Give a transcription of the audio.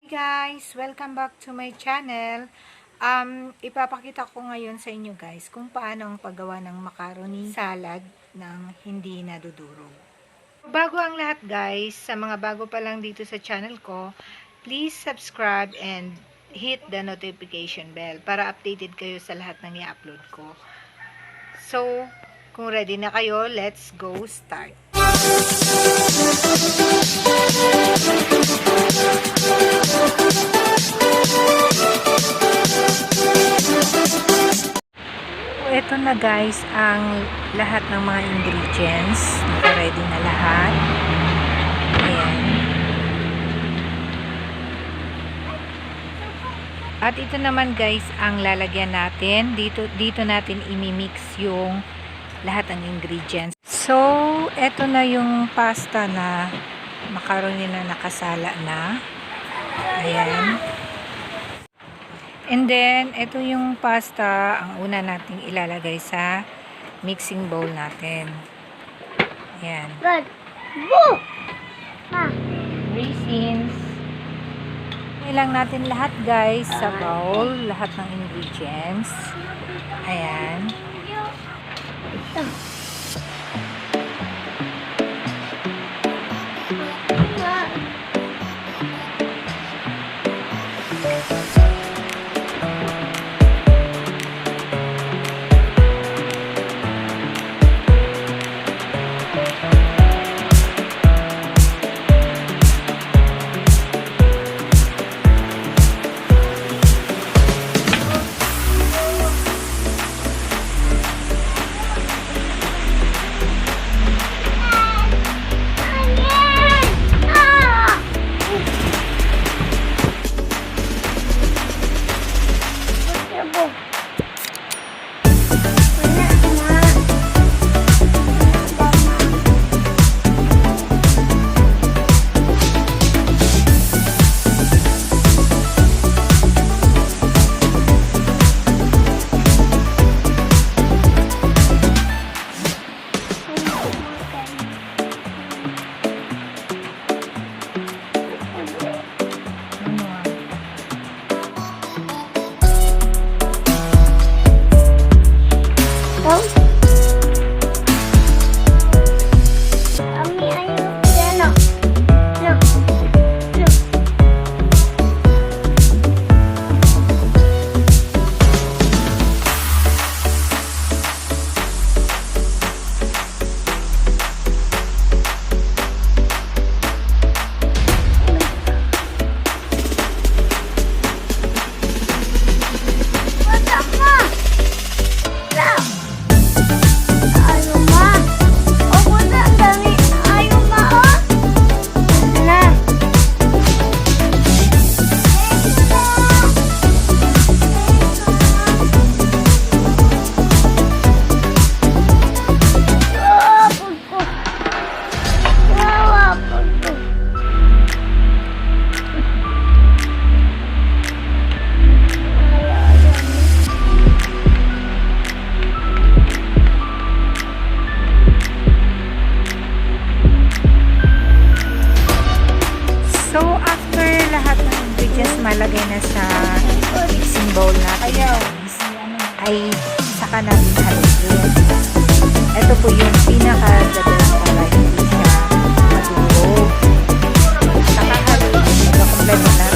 Guys, welcome back to my channel. Ipapakita ko ngayon sa inyo guys kung paano ang paggawa ng macaroni salad ng hindi nadudurog. Bago ang lahat guys, sa mga bago pa lang dito sa channel ko, please subscribe and hit the notification bell para updated kayo sa lahat ng i-upload ko. So, kung ready na kayo, let's go start. Ito na guys ang lahat ng mga ingredients. Naka-ready na lahat. Ayan. At ito naman guys ang lalagyan natin. Dito natin imimix yung lahat ng ingredients. So, ito na yung pasta na macaroni na nakasala na. Ayan. And then, ito yung pasta ang una nating ilalagay sa mixing bowl natin. Ayan. Raisins. Ilang natin lahat guys sa bowl. Lahat ng ingredients. Ayan. Malagay na sa mixing bowl natin ay saka natin haluin. Ito po yung pinaka-gagawin para hindi siya madurog. Saka haluin, magkakompleto natin.